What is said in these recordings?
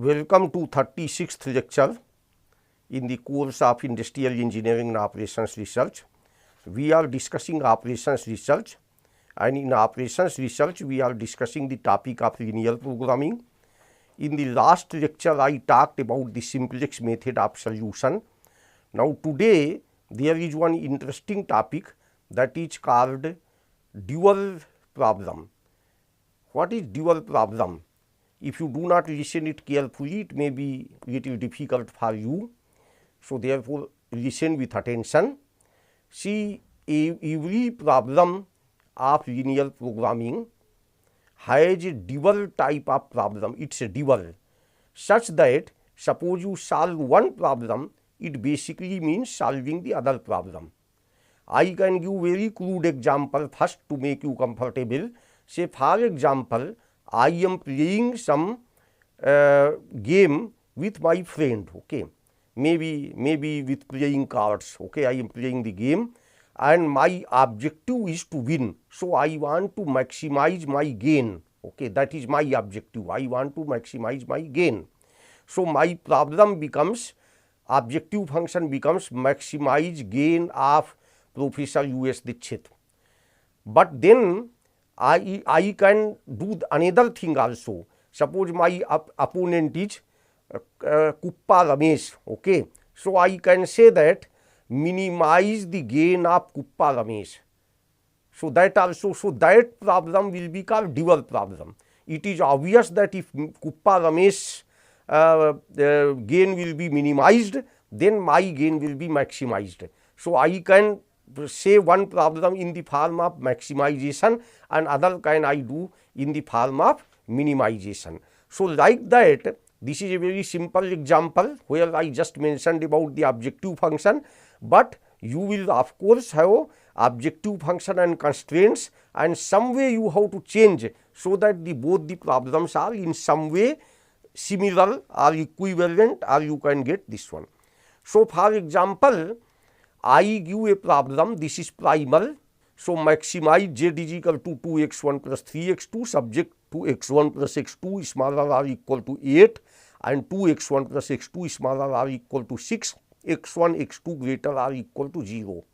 Welcome to 36th lecture in the course of Industrial Engineering and Operations Research. We are discussing operations research, and in operations research we are discussing the topic of linear programming. In the last lecture I talked about the simplex method of solution. Now today there is one interesting topic that is called dual problem. What is dual problem? If you do not listen it carefully, it may be little difficult for you. So therefore listen with attention. See, every problem of linear programming has a dual type of problem. It's a dual, such that suppose you solve one problem, it basically means solving the other problem. I can give very crude example first to make you comfortable. Say for example, I am playing some game with my friend, okay. Maybe with playing cards, okay. I am playing the game and my objective is to win. So I want to maximize my gain, okay. That is my objective. I want to maximize my gain. So my problem becomes, objective function becomes maximize gain of Professor U.S. Dixit. But then I can do another thing also. Suppose my opponent is Kuppa Ramesh, okay. So I can say that minimize the gain of Kuppa Ramesh. So that also, so that problem will be called dual problem. It is obvious that if Kuppa Ramesh gain will be minimized, then my gain will be maximized. So I can say one problem in the form of maximization and other can I do in the form of minimization. So like that, this is a very simple example where I just mentioned about the objective function, but you will of course have objective function and constraints, and some way you have to change so that both the problems are in some way similar or equivalent, or you can get this one. So for example, I give a problem, this is primal. So maximize z is equal to 2x1 plus 3x2 subject to x1 plus x2 smaller or equal to 8 and 2x1 plus x2 smaller or equal to 6, x1 x2 greater or equal to 0.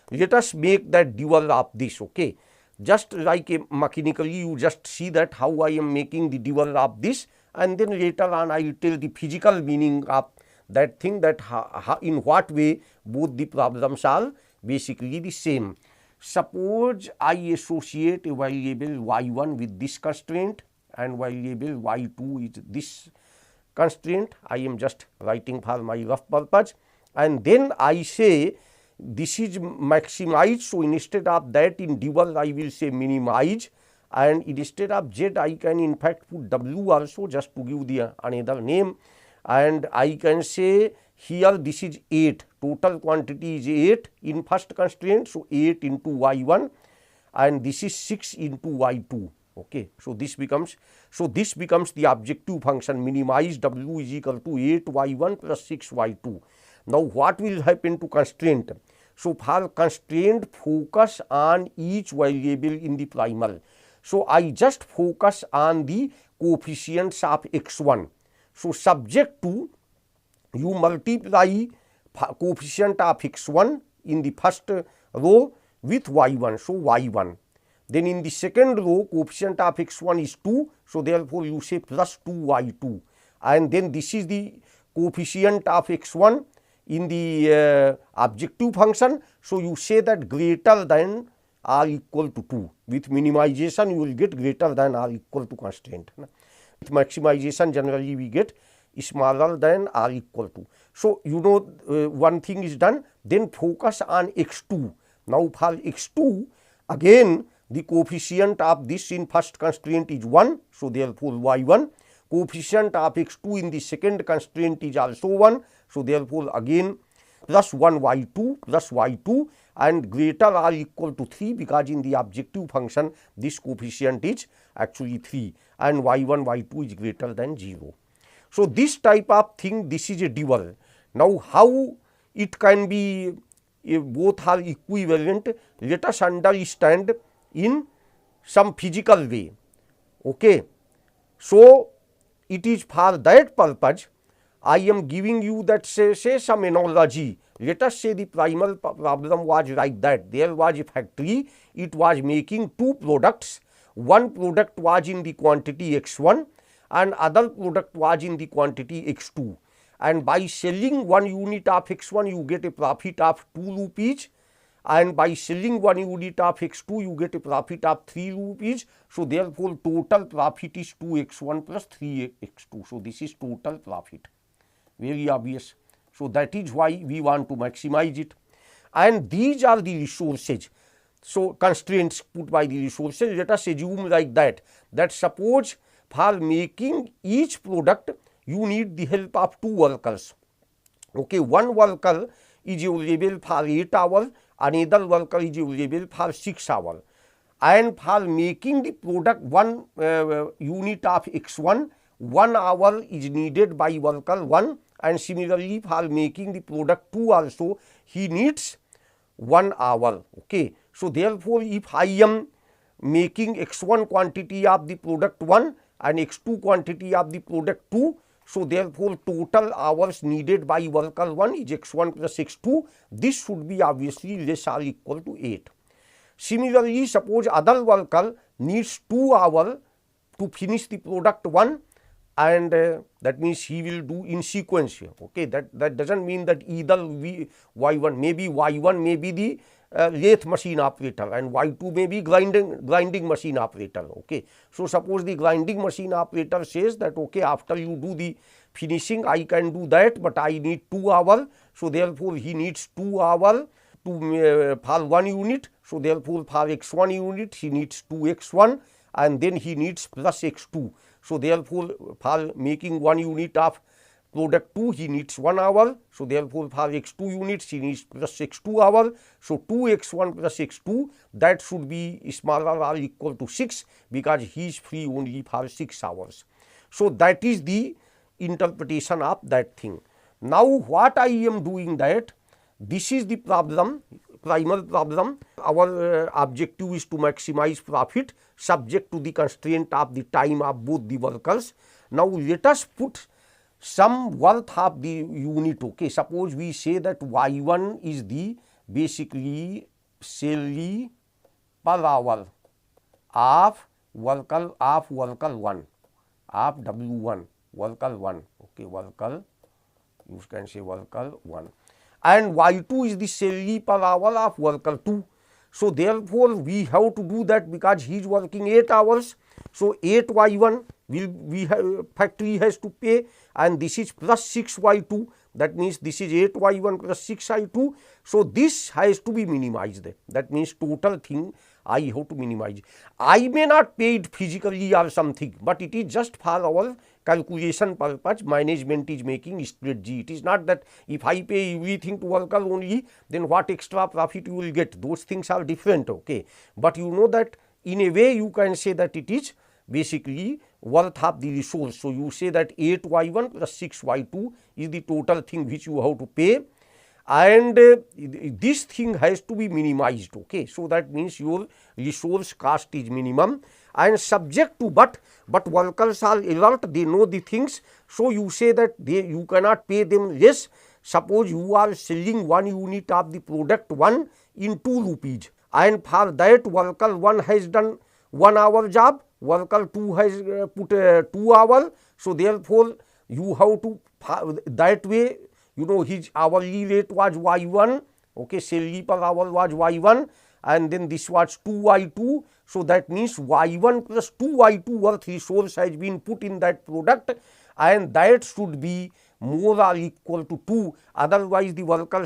Let us make that dual of this, okay. Just like a mechanically you just see that how I am making the dual of this, and then later on I will tell the physical meaning of that thing, that in what way both the problems are basically the same. Suppose I associate a variable y1 with this constraint and variable y2 is this constraint. I am just writing for my rough purpose, and then I say this is maximized. So instead of that in dual I will say minimize, and instead of z I can in fact put w also, just to give the another name, and I can say here this is 8, total quantity is 8 in first constraint. So 8 into y1 and this is 6 into y2, okay. So this becomes the objective function, minimize w is equal to 8 y1 plus 6 y2. Now what will happen to constraint? So for constraint, focus on each variable in the primal. So I just focus on the coefficients of x1. So subject to you multiply coefficient of x1 in the first row with y1, so y1. Then in the second row coefficient of x1 is 2, so therefore you say plus 2y2, and then this is the coefficient of x1 in the objective function. So you say that greater than or equal to 2. With minimization you will get greater than or equal to constraint. With maximization generally we get smaller than or equal to. So you know one thing is done, then focus on x2. Now for x2 again the coefficient of this in first constraint is 1, so therefore y1. Coefficient of x2 in the second constraint is also 1, so therefore again plus 1 y2 and greater or equal to 3, because in the objective function this coefficient is actually 3 and y1 y2 is greater than 0. So this type of thing, this is a dual. Now how it can be both are equivalent, let us understand in some physical way, okay. So it is for that purpose I am giving you that say some analogy. Let us say the primal problem was like that. There was a factory, it was making two products. One product was in the quantity x1 and other product was in the quantity x2. And by selling 1 unit of x1, you get a profit of 2 rupees. And by selling 1 unit of x2, you get a profit of 3 rupees. So therefore, total profit is 2x1 plus 3x2. So this is total profit. Very obvious. So that is why we want to maximize it. And these are the resources. So constraints put by the resources. Let us assume like that suppose for making each product, you need the help of 2 workers. Okay, one worker is available for 8 hours, another worker is available for 6 hours. And for making the product 1 unit of x1, 1 hour is needed by worker 1, and similarly for making the product 2 also, he needs 1 hour. Okay. So therefore, if I am making x1 quantity of the product 1 and x2 quantity of the product 2, so therefore, total hours needed by worker 1 is x1 plus x2. This should be obviously less or equal to 8. Similarly, suppose other worker needs 2 hours to finish the product 1, and that means he will do in sequence here. Okay, that doesn't mean that either y1 may be the lathe machine operator and y2 may be grinding machine operator. Okay, so suppose the grinding machine operator says that okay, after you do the finishing, I can do that, but I need 2 hours. So therefore, he needs 2 hours to for 1 unit. So therefore, for x1 unit he needs 2x1 and then he needs plus x2. So therefore, for making 1 unit of product 2 he needs 1 hour. So therefore, for x2 units he needs plus x2 hour. So 2x1 plus x2, that should be smaller or equal to 6 because he is free only for 6 hours. So that is the interpretation of that thing. Now what I am doing that, this is the problem, primal problem. Our objective is to maximize profit subject to the constraint of the time of both the workers. Now let us put some worth of the unit. Okay, suppose we say that y1 is the basically salary per hour of worker 1 of w1 worker 1. Okay, worker, you can say worker 1, and y2 is the salary per hour of worker 2. So therefore, we have to do that because he is working 8 hours. So 8 y1 will factory has to pay, and this is plus 6 y2. That means this is 8 y1 plus 6 y2. So this has to be minimized. That means total thing I have to minimize. I may not pay it physically or something, but it is just for our calculation purpose. Management is making strategy. It is not that if I pay everything to worker only, then what extra profit you will get. Those things are different. Okay, but you know that in a way you can say that it is basically worth of the resource. So you say that 8 y1 plus 6 y2 is the total thing which you have to pay, and this thing has to be minimized. Okay, so that means your resource cost is minimum and subject to but workers are alert, they know the things. So you say that you cannot pay them less. Suppose you are selling 1 unit of the product 1 in 2 rupees, and for that worker 1 has done 1 hour job, worker 2 has put 2 hours. So therefore, you have to that way, you know, his hourly rate was y1. Okay, salary per hour was y1, and then this was 2 y2. So that means y1 plus 2 y2 worth resource has been put in that product, and that should be more or equal to 2. Otherwise, the worker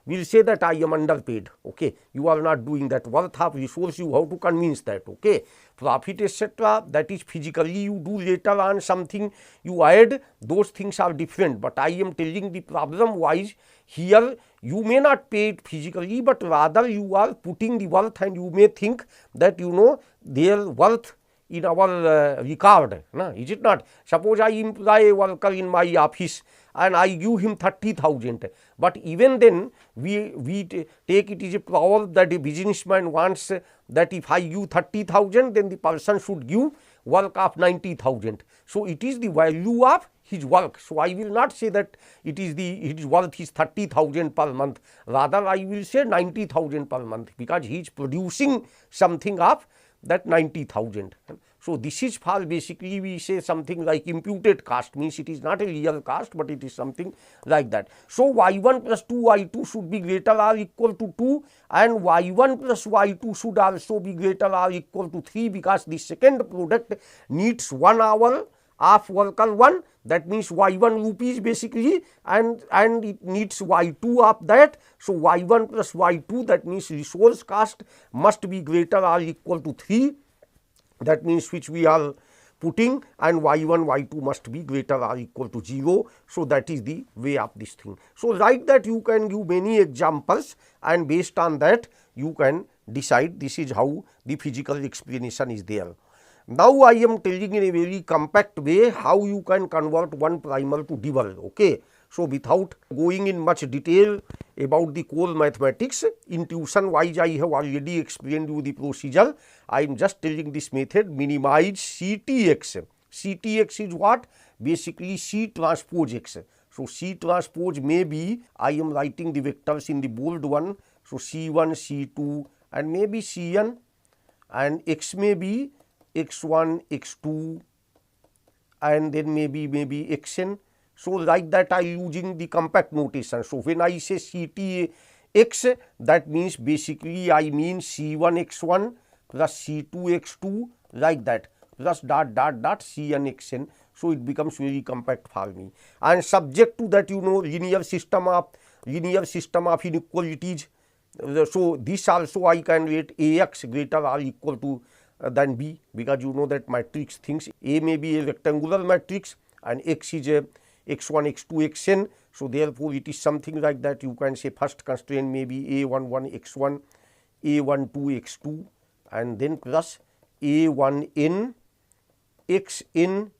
will say that I am underpaid. Okay, you are not doing that. Worth of resource you have to convince that. Okay, profit etc., that is physically you do later on something you add, those things are different. But I am telling the problem wise here, you may not pay it physically, but rather you are putting the worth, and you may think that you know their worth in our record, no? Is it not? Suppose I employ a worker in my office and I give him 30,000, but even then we take it as a proverb that a businessman wants that if I give 30,000, then the person should give work of 90,000. So it is the value of his work. So I will not say that his worth is 30,000 per month, rather I will say 90,000 per month, because he is producing something of that 90,000. So this is for basically we say something like imputed cost, means it is not a real cost, but it is something like that. So y1 plus 2y2 should be greater or equal to 2, and y1 plus y2 should also be greater or equal to 3, because the second product needs 1 hour of worker 1, that means y1 rupees basically, and it needs y2 of that. So y1 plus y2, that means resource cost must be greater or equal to 3, that means which we are putting, and y1 y2 must be greater or equal to 0. So that is the way of this thing. So like that you can give many examples, and based on that you can decide. This is how the physical explanation is there. Now I am telling in a very compact way how you can convert one primer to double. Okay. So without going in much detail about the core mathematics, intuition wise I have already explained you the procedure. I am just telling this method, minimize CTX. CTX is what? Basically C transpose X. So C transpose may be, I am writing the vectors in the bold one. So C1, C2 and maybe Cn, and X may be x1, x2 and then maybe xn. So like that I am using the compact notation. So when I say CTX, that means basically I mean C1 x1 plus C2 x2 like that, plus dot Cn xn. So it becomes very compact for me, and subject to that, you know, linear system of inequalities. So this also I can write Ax greater or equal to than B, because you know that matrix things. A may be a rectangular matrix and X is a x1, x2, xn. So therefore it is something like that. You can say first constraint may be A11 x1, A12 x2 and then plus A1n xn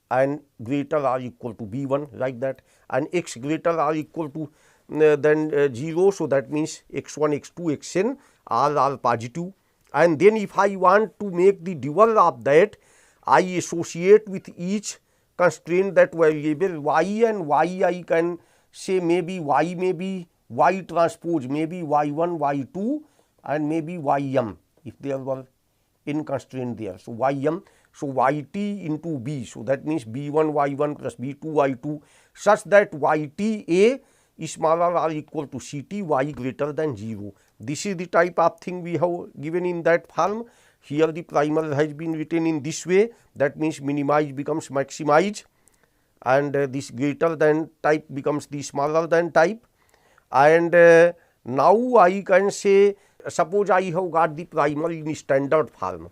and greater or equal to B1 like that, and x greater or equal to than 0. So that means x1, x2, xn are positive. And then if I want to make the dual of that, I associate with each constraint that variable y, and y I can say maybe y may be y transpose, maybe y1, y2 and maybe ym if there were n constraint there. So ym, so yt into b, so that means b1 y1 plus b2 y2, such that yt a is smaller or equal to ct y greater than 0. This is the type of thing we have given in that form. Here the primer has been written in this way, that means minimize becomes maximize, and this greater than type becomes the smaller than type. And now I can say, suppose I have got the primer in standard form,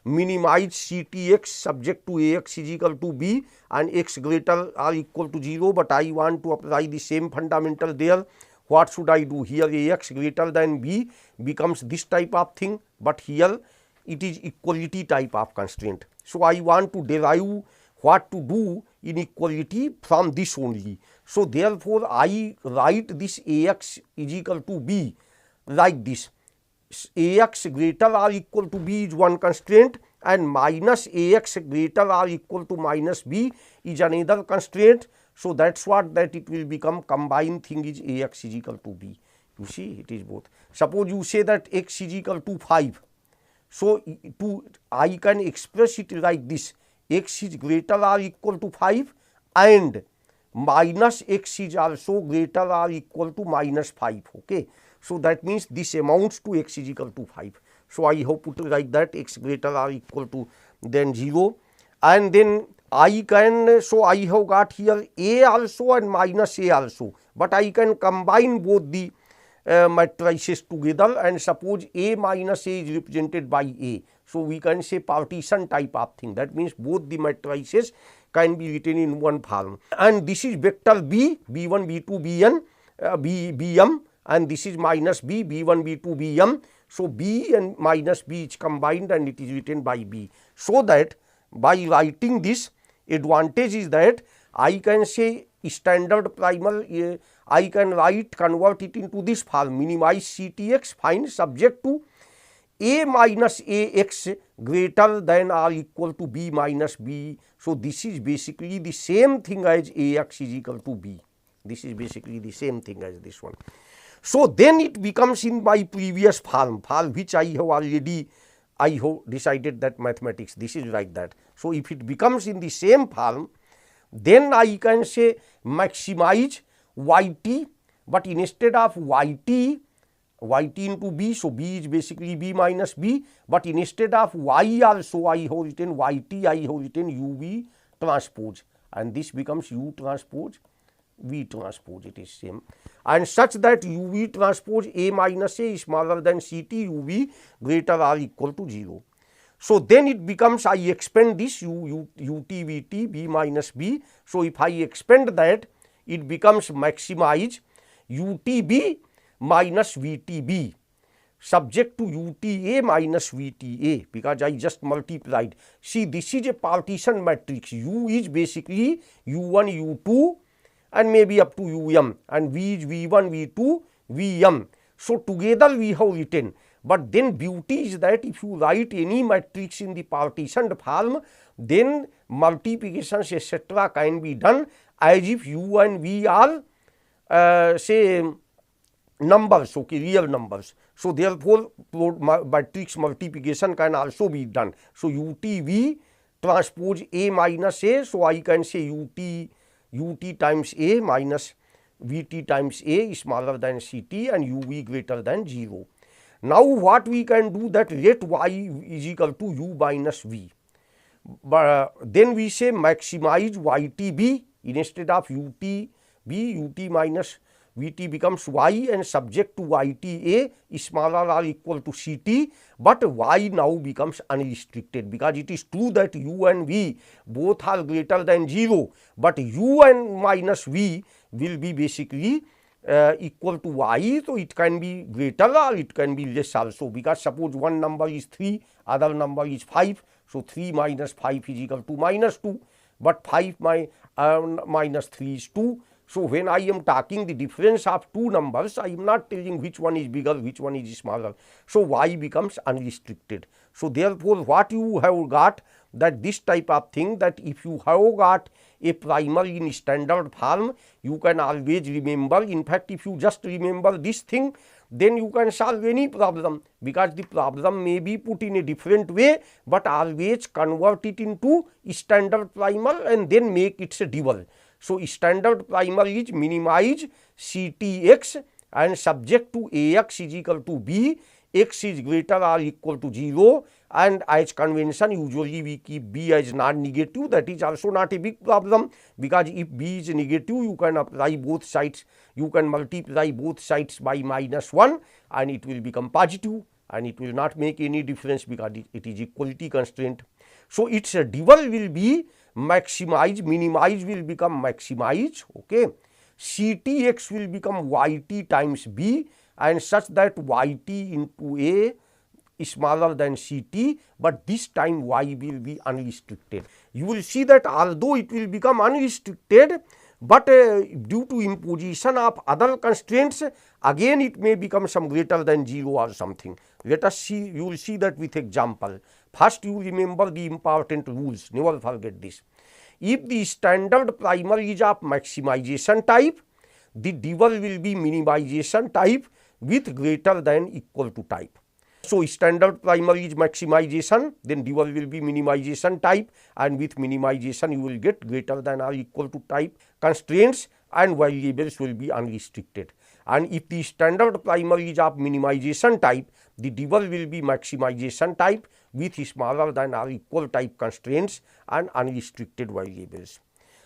minimize CTX subject to Ax is equal to B and x greater or equal to 0, but I want to apply the same fundamental there. What should I do? Here Ax greater than B becomes this type of thing, but here it is equality type of constraint. So I want to derive what to do in equality from this only. So therefore I write this Ax is equal to B like this. Ax greater or equal to B is one constraint, and minus Ax greater or equal to minus B is another constraint. So that's what that it will become combined thing is Ax is equal to B. You see, it is both. Suppose you say that x is equal to 5. So I can express it like this: x is greater or equal to 5 and minus x is also greater or equal to minus 5. Okay. So that means this amounts to x is equal to 5. So I have put like that, x greater or equal to then 0, and then I can, so I have got here a also and minus a also, but I can combine both the matrices together, and suppose a minus a is represented by a. So we can say partition type of thing, that means both the matrices can be written in one form, and this is vector b, b1, b2, bn, bm, and this is minus b, b1, b2, bm. So b and minus b is combined and it is written by b. So that by writing this, advantage is that I can say standard primal, I can write, convert it into this form, minimize CTX, find subject to A minus AX greater than or equal to B minus B. So, this is basically the same thing as AX is equal to B. This is basically the same thing as this one. So, then it becomes in my previous form for which I have decided that mathematics, this is like that. So, if it becomes in the same form, then I can say maximize yt, but instead of yt into b, so b is basically b minus b, but instead of y also I have written yt, I have written uv transpose, and this becomes u transpose v transpose, it is same, and such that uv transpose a minus a is smaller than ct uv greater or equal to 0. So, then it becomes I expand this ut vt b minus b. So, if I expand that, it becomes maximize utb minus vtb subject to uta minus vta, because I just multiplied. See, this is a partition matrix. U is basically u1 u2 and maybe up to um, and v is v1 v2 vm. So, together we have written. But then beauty is that if you write any matrix in the partitioned form, then multiplications etc. can be done as if u and v are say numbers, okay, real numbers. So, therefore, matrix multiplication can also be done. So, utv transpose a minus a. So, I can say ut times a minus vt times a is smaller than ct and uv greater than 0. Now, what we can do that let y is equal to u minus v, but then we say maximize ytb instead of utb, ut minus vt becomes y and subject to yta is smaller or equal to ct, but y now becomes unrestricted, because it is true that u and v both are greater than 0, but u and minus v will be basically equal to y. So, it can be greater or it can be less also, because suppose one number is 3, other number is 5. So, 3 minus 5 is equal to minus 2, but 5 minus 3 is 2. So, when I am talking the difference of two numbers, I am not telling which one is bigger, which one is smaller. So, y becomes unrestricted. So, therefore, what you have got that this type of thing, that if you have got a primal in standard form, you can always remember. In fact, if you just remember this thing, then you can solve any problem, because the problem may be put in a different way, but always convert it into standard primal and then make it a dual. So, standard primal is minimize ctx and subject to ax is equal to b, x is greater or equal to 0, and as convention usually we keep b as non-negative. That is also not a big problem, because if b is negative, you can apply both sides, you can multiply both sides by minus 1 and it will become positive, and it will not make any difference because it is equality constraint. So, its dual will be maximize, minimize will become maximize, okay. Ctx will become yt times b, and such that yt into a is smaller than ct, but this time y will be unrestricted. You will see that although it will become unrestricted, but due to imposition of other constraints, again it may become some greater than 0 or something. Let us see, you will see that with example. First, you remember the important rules, never forget this. If the standard primal is of maximization type, the dual will be minimization type with greater than equal to type. So, standard primal is maximization, then dual will be minimization type, and with minimization you will get greater than or equal to type constraints, and variables will be unrestricted. And if the standard primal is of minimization type, the dual will be maximization type with smaller than or equal type constraints and unrestricted variables.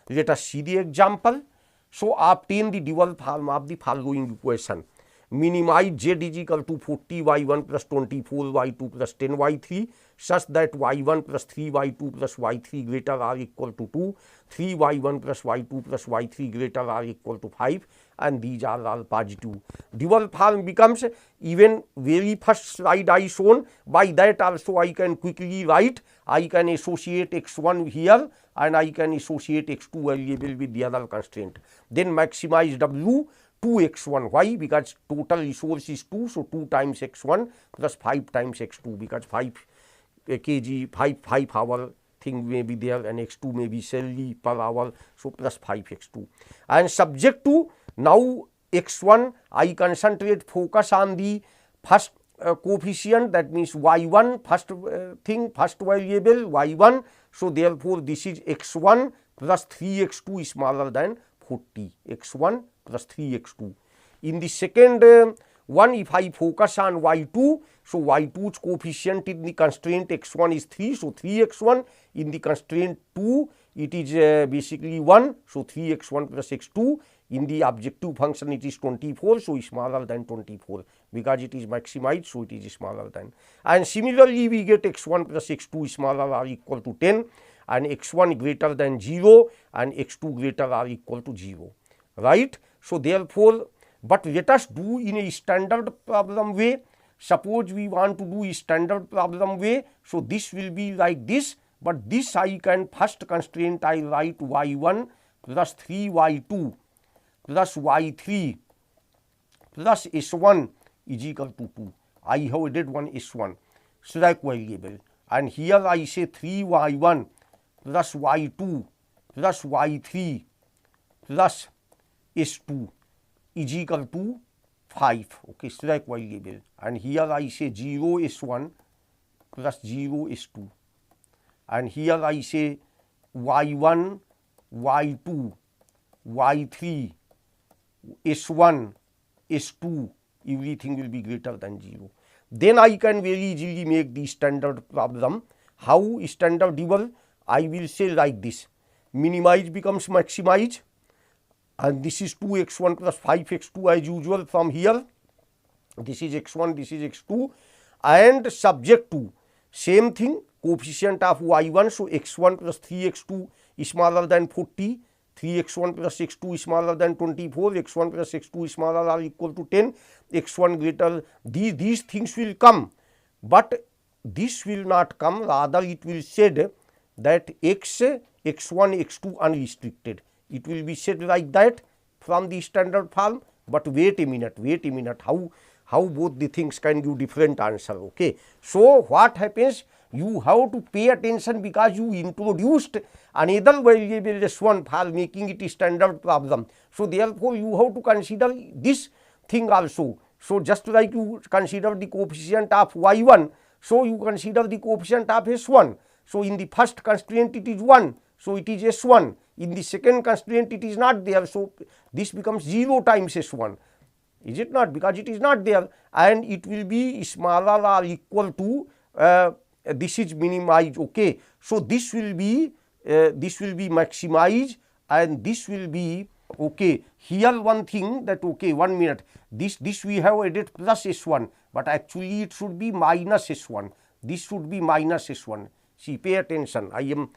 Let us see the example. So, obtain the dual form of the following equation. Minimize z is equal to 40 y1 plus 24 y2 plus 10 y3 such that y1 plus 3 y2 plus y3 greater or equal to 2, 3 y1 plus y2 plus y3 greater or equal to 5, and these are all positive. Dual form becomes, even very first slide I shown, by that also I can quickly write, I can associate x1 here and I can associate x2 variable with the other constraint. Then maximize w 2 x1. Why? Because total resource is 2. So, 2 times x1 plus 5 times x2, because 5 kg, 5 hour thing may be there, and x2 may be salary per hour. So, plus 5 x2. And subject to now x1, I concentrate, focus on the first coefficient, that means y1, first variable y1. So, therefore, this is x1 plus 3x2 smaller than 40, x1 plus 3x2. In the second one, if I focus on y2, so y2's coefficient in the constraint x1 is 3, so 3x1. In the constraint 2, it is basically 1, so 3x1 plus x2. In the objective function, it is 24, so smaller than 24, because it is maximized, so it is smaller than. And similarly, we get x1 plus x2 smaller or equal to 10, and x1 greater than 0, and x2 greater or equal to 0, right. So, therefore, but let us do in a standard problem way. Suppose we want to do a standard problem way, so this will be like this, but this I can first constraint I write y1 plus 3y2 plus y3 plus s1 is equal to 2. I have added one s1 slack variable, and here I say 3y1 plus y2 plus y3 plus s2 is equal to 5, okay, slack variable, and here I say 0 s1 plus 0 s2, and here I say y1, y2, y3, s1, s2, everything will be greater than 0. Then I can very easily make the standard problem. How standardable? I will say like this: minimize becomes maximize, and this is 2x1 plus 5x2 as usual from here. This is x1, this is x2, and subject to same thing, coefficient of y1. So, x1 plus 3x2 is smaller than 40, 3x1 plus x2 is smaller than 24, x1 plus x2 is smaller or equal to 10, x1 greater, these things will come, but this will not come, rather it will said that x1, x2 unrestricted. It will be said like that from the standard form, but wait a minute, how both the things can give different answer, okay. So, what happens? You have to pay attention, because you introduced another variable s1 for making it a standard problem. So, therefore, you have to consider this thing also. So, just like you consider the coefficient of y1, so you consider the coefficient of s1. So, in the first constraint it is 1, so it is s1. In the second constraint it is not there, so this becomes 0 times s1, is it not? Because it is not there, and it will be smaller or equal to this is minimized, okay. So, this will be maximized, and this will be, okay. Here one thing that, okay, 1 minute, this we have added plus s1, but actually it should be minus s1. This should be minus s1. See, pay attention. I am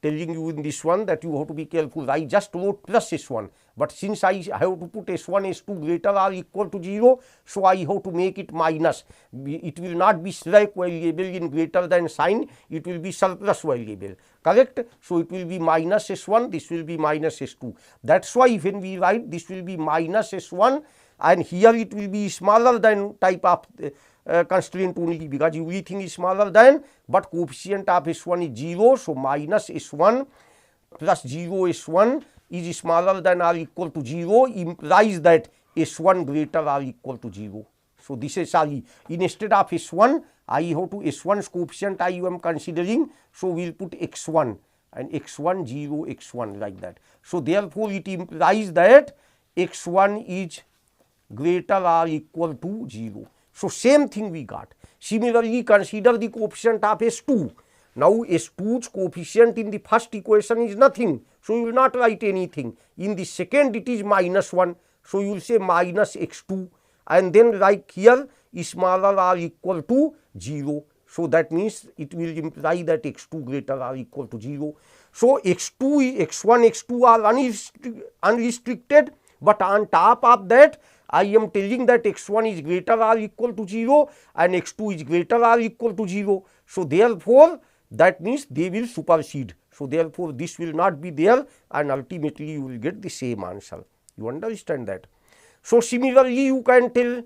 telling you in this one that you have to be careful. I just wrote plus s1, but since I have to put s1, s2 greater or equal to 0, so I have to make it minus. It will not be slack variable in greater than sign, it will be surplus variable, correct. So, it will be minus s1, this will be minus s2. That is why when we write, this will be minus s1, and here it will be smaller than type of constraint only, because everything is smaller than, but coefficient of s1 is 0. So, minus s1 plus 0 s1 is smaller than or equal to 0, implies that s1 greater or equal to 0. So, this is sorry, instead of s1 I have to s1's coefficient I am considering. So, we will put x1 and x1 0 x1 like that. So, therefore, it implies that x1 is greater or equal to 0. So, same thing we got. Similarly, consider the coefficient of s2. Now, s2's coefficient in the first equation is nothing. So, you will not write anything. In the second, it is minus 1. So, you will say minus x2, and then like here is smaller or equal to 0. So, that means it will imply that x2 greater or equal to 0. So, x2, x1, x2 are unrestricted, but on top of that, I am telling that x1 is greater or equal to 0 and x2 is greater or equal to 0. So, therefore, that means they will supersede. So, therefore, this will not be there, and ultimately you will get the same answer. You understand that? So similarly you can tell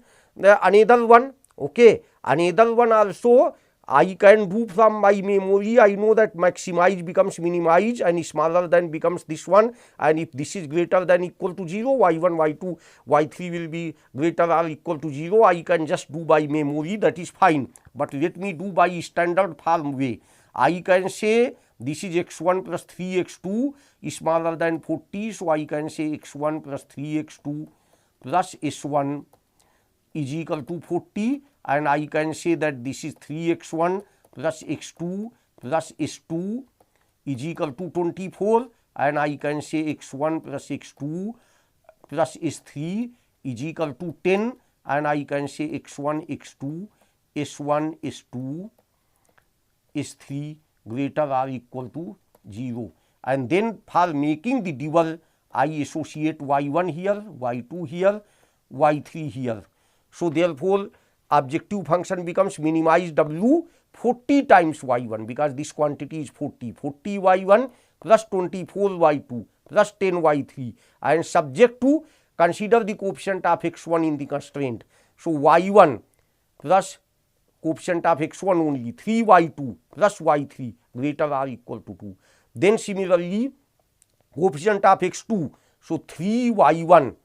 another one, okay, another one also I can do from my memory. I know that maximize becomes minimize and smaller than becomes this one, and if this is greater than equal to 0, y1, y2, y3 will be greater or equal to 0. I can just do by memory, that is fine, but let me do by standard form way. I can say this is x1 plus 3x2 is smaller than 40, so I can say x1 plus 3x2 plus s1 is equal to 40, and I can say that this is 3x1 plus x2 plus s2 is equal to 24, and I can say x1 plus x2 plus s3 is equal to 10, and I can say x1 x2 s1 s2 s3 greater or equal to 0. And then for making the dual, I associate y1 here, y2 here, y3 here. So therefore objective function becomes minimize w 40 times y1, because this quantity is 40 y1 plus 24 y2 plus 10 y3, and subject to consider the coefficient of x1 in the constraint. So y1 plus coefficient of x1 only 3 y2 plus y3 greater or equal to 2. Then similarly coefficient of x2, so 3 y1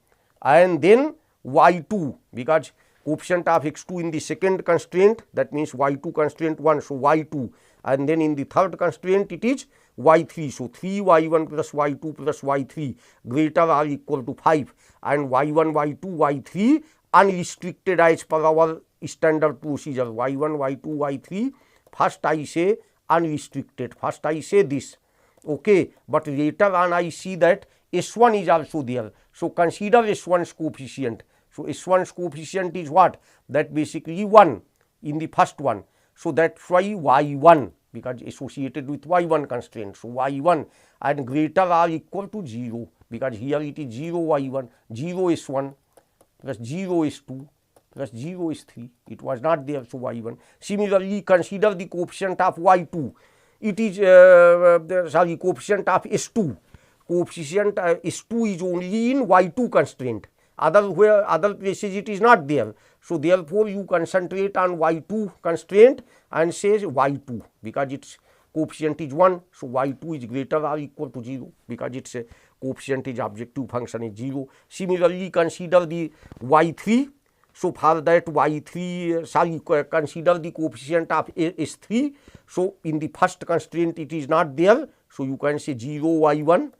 and then y2, because coefficient of x2 in the second constraint, that means y2 constraint 1, so y2, and then in the third constraint it is y3, so 3 y1 plus y2 plus y3 greater or equal to 5, and y1 y2 y3 unrestricted as per our standard procedure, y1 y2 y3 first I say unrestricted, first I say this, okay, but later on I see that s1 is also there, so consider s1's coefficient. So s1's coefficient is what? That basically 1 in the first one. So that's why y1, because associated with y1 constraint. So y1 and greater or equal to 0, because here it is 0 y1, 0 s1 plus 0 s2 plus 0 s3. It was not there, so y1. Similarly, consider the coefficient of y2. It is coefficient of s2. Coefficient s2 is only in y2 constraint. Other places it is not there. So therefore you concentrate on y2 constraint and say y2, because its coefficient is 1. So y2 is greater or equal to 0, because its coefficient is objective function is 0. Similarly consider the y3. So for that y3, consider the coefficient of s3. So in the first constraint it is not there. So you can say 0 y1.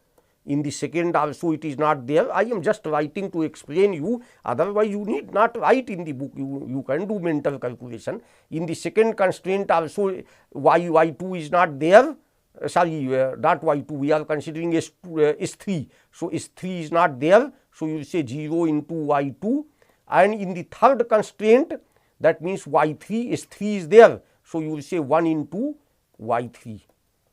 In the second also it is not there. I am just writing to explain you, otherwise you need not write in the book, you can do mental calculation. In the second constraint also y2 is not there, not y2, we are considering s3. So s3 is not there, so you will say 0 into y2, and in the third constraint, that means y3, s3 is there, so you will say 1 into y3,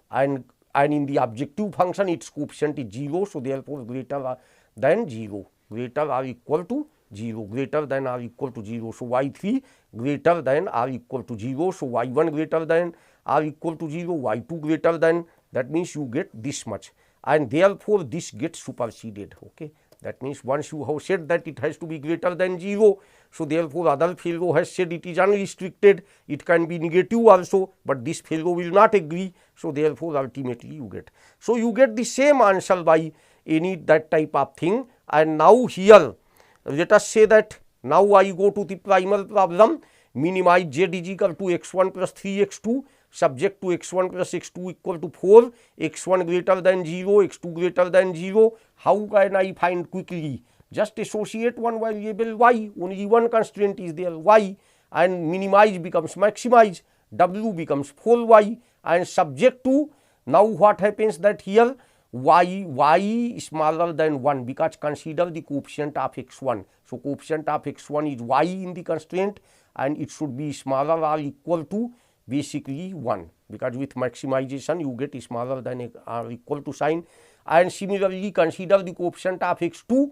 and in the objective function its coefficient is 0, so therefore greater than 0, greater or equal to 0, greater than or equal to 0. So y3 greater than or equal to 0, so y1 greater than or equal to 0, y2 greater than, that means you get this much, and therefore this gets superseded, okay. That means once you have said that it has to be greater than 0, so therefore other fellow has said it is unrestricted, it can be negative also, but this fellow will not agree, so therefore ultimately you get. So you get the same answer by any that type of thing. And now here let us say that now I go to the primal problem, minimize z is equal to x1 plus 3x2 subject to x1 plus x2 equal to 4, x1 greater than 0, x2 greater than 0. How can I find quickly? Just associate one variable y, only one constraint is there y, and minimize becomes maximize, w becomes 4y, and subject to, now what happens that here y smaller than 1, because consider the coefficient of x1. So coefficient of x1 is y in the constraint, and it should be smaller or equal to basically 1, because with maximization you get smaller than or equal to sign. And similarly consider the coefficient of x2,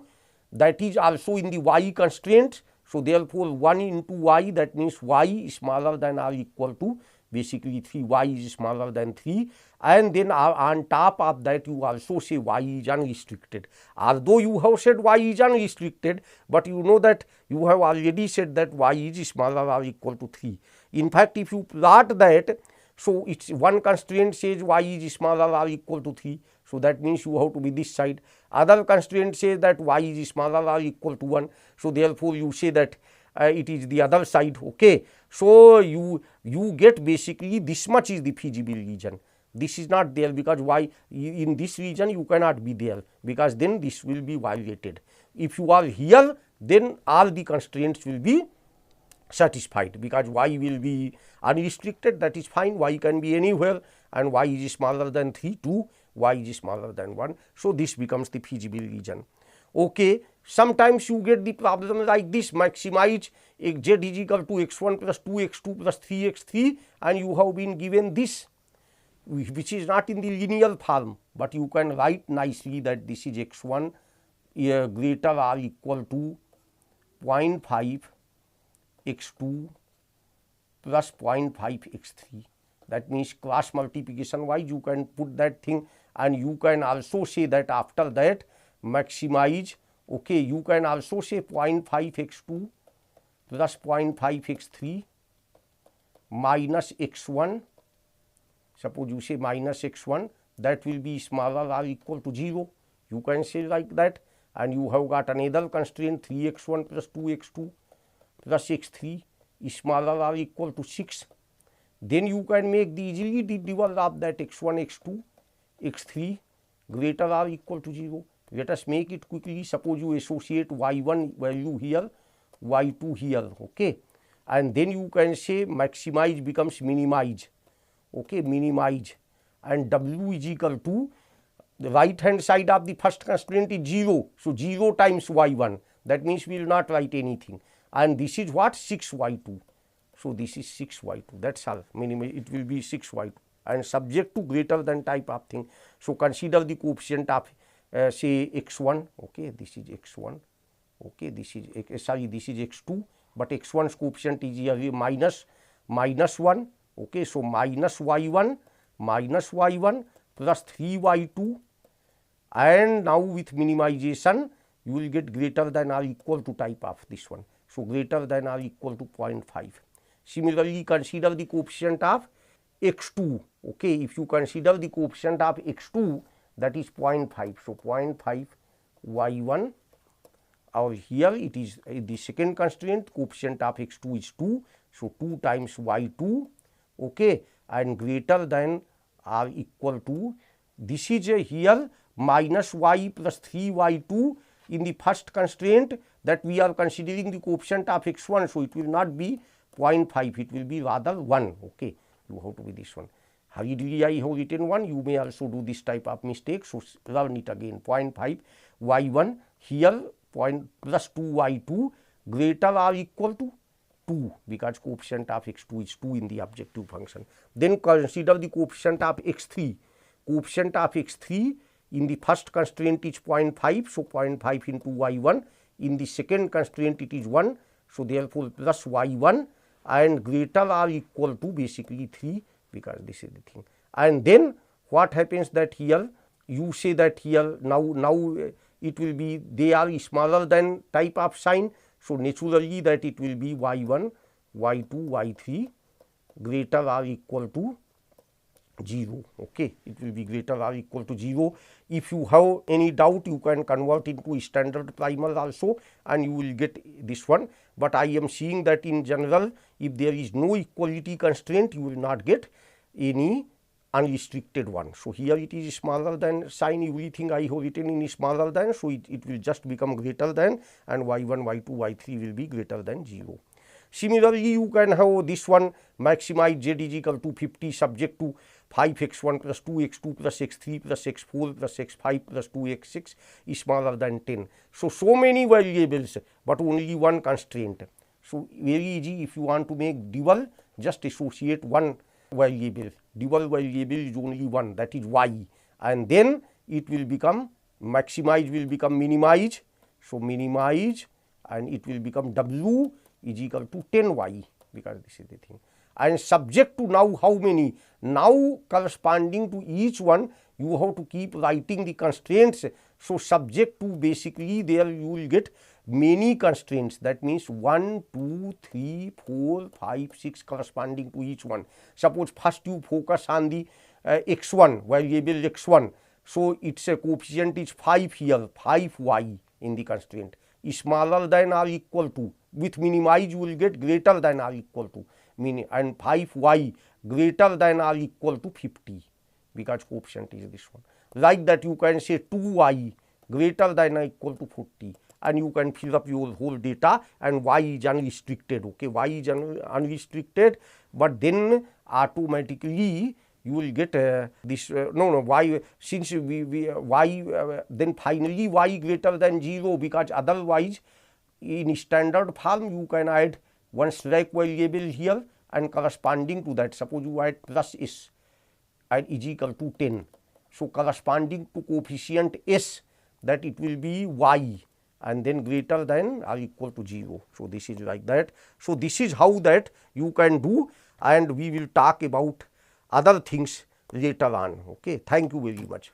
that is also in the y constraint. So therefore 1 into y, that means y smaller than or equal to basically 3, y is smaller than 3, and then on top of that you also say y is unrestricted. Although you have said y is unrestricted, but you know that you have already said that y is smaller or equal to 3. In fact, if you plot that, so it's one constraint says y is smaller or equal to 3. So that means you have to be this side. Other constraint says that y is smaller or equal to 1. So therefore you say that it is the other side. Okay. So you get basically this much is the feasible region. This is not there because why in this region you cannot be there, because then this will be violated. If you are here, then all the constraints will be satisfied, because y will be unrestricted, that is fine, y can be anywhere, and y is smaller than 3, 2, y is smaller than 1. So this becomes the feasible region. Okay. Sometimes you get the problem like this, maximize z is equal to x1 plus 2x2 plus 3x3, and you have been given this, which is not in the linear form, but you can write nicely that this is x1 greater or equal to 0.5 x2 plus 0.5 x3. That means cross multiplication wise you can put that thing, and you can also say that after that maximize. Okay, you can also say 0.5 x2 plus 0.5 x3 minus x1. Suppose you say minus x1, that will be smaller or equal to 0. You can say like that, and you have got another constraint 3x1 plus 2x2 plus x3 is smaller or equal to 6. Then you can make the easily the dual of that x1, x2, x3 greater or equal to 0. Let us make it quickly. Suppose you associate y1 value here, y2 here, okay, and then you can say maximize becomes minimize, okay, minimize, and w is equal to the right hand side of the first constraint is 0. So 0 times y1, that means we will not write anything, and this is what 6y2. So this is 6y2, that's all, minimize, it will be 6y2 and subject to greater than type of thing. So consider the coefficient of say x1, okay, this is x1, okay, this is this is x2, but x1's coefficient is here minus 1, okay. So minus y1 plus 3y2, and now with minimization you will get greater than or equal to type of this one. So greater than or equal to 0.5. Similarly, consider the coefficient of x2, okay. If you consider the coefficient of x2, that is 0.5. So 0.5 y1, or here it is the second constraint, coefficient of x2 is 2. So 2 times y2, okay, and greater than or equal to, this is here minus y plus 3y2 in the first constraint, that we are considering the coefficient of x1. So it will not be 0.5, it will be rather 1, okay. You have to be this one. Hurriedly I have written 1, you may also do this type of mistake. So learn it again, 0.5 y1 here plus 2 y2 greater or equal to 2, because coefficient of x2 is 2 in the objective function. Then consider the coefficient of x3. Coefficient of x3 in the first constraint is 0.5, so 0.5 into y1. In the second constraint it is 1, so therefore plus y1 and greater or equal to basically 3, because this is the thing. And then what happens that here you say that here now it will be, they are smaller than type of sign. So naturally that it will be y1, y2, y3 greater or equal to 0, okay. It will be greater or equal to 0. If you have any doubt, you can convert into standard primer also, and you will get this one. But I am seeing that in general, if there is no equality constraint, you will not get any unrestricted one. So here it is smaller than sign, everything I have written in smaller than, so it will just become greater than, and y1, y2, y3 will be greater than 0. Similarly, you can have this one, maximize z is equal to 50 subject to 5x1 plus 2x2 plus x3 plus x4 plus x5 plus 2x6 is smaller than 10. So many variables, but only one constraint. So very easy, if you want to make dual, just associate one variable. Dual variable is only one, that is y, and then it will become, maximize will become minimize. So minimize, and it will become w is equal to 10y, because this is the thing. and subject to now how many. Now corresponding to each one you have to keep writing the constraints. So subject to, basically there you will get many constraints, that means 1, 2, 3, 4, 5, 6 corresponding to each one. Suppose first you focus on the x1, variable x1. So its coefficient is 5 here, 5y in the constraint, smaller than or equal to. With minimize you will get greater than or equal to, and 5y greater than or equal to 50, because coefficient is this one. Like that you can say 2y greater than or equal to 40, and you can fill up your whole data, and y is unrestricted. Okay, y is unrestricted, but then automatically you will get this y, since y then finally y greater than 0, because otherwise in standard form you can add one slack variable here, and corresponding to that, suppose you add plus s and is equal to 10. So corresponding to coefficient s, that it will be y, and then greater than or equal to 0. So this is like that. So this is how that you can do, and we will talk about other things later on. Okay, thank you very much.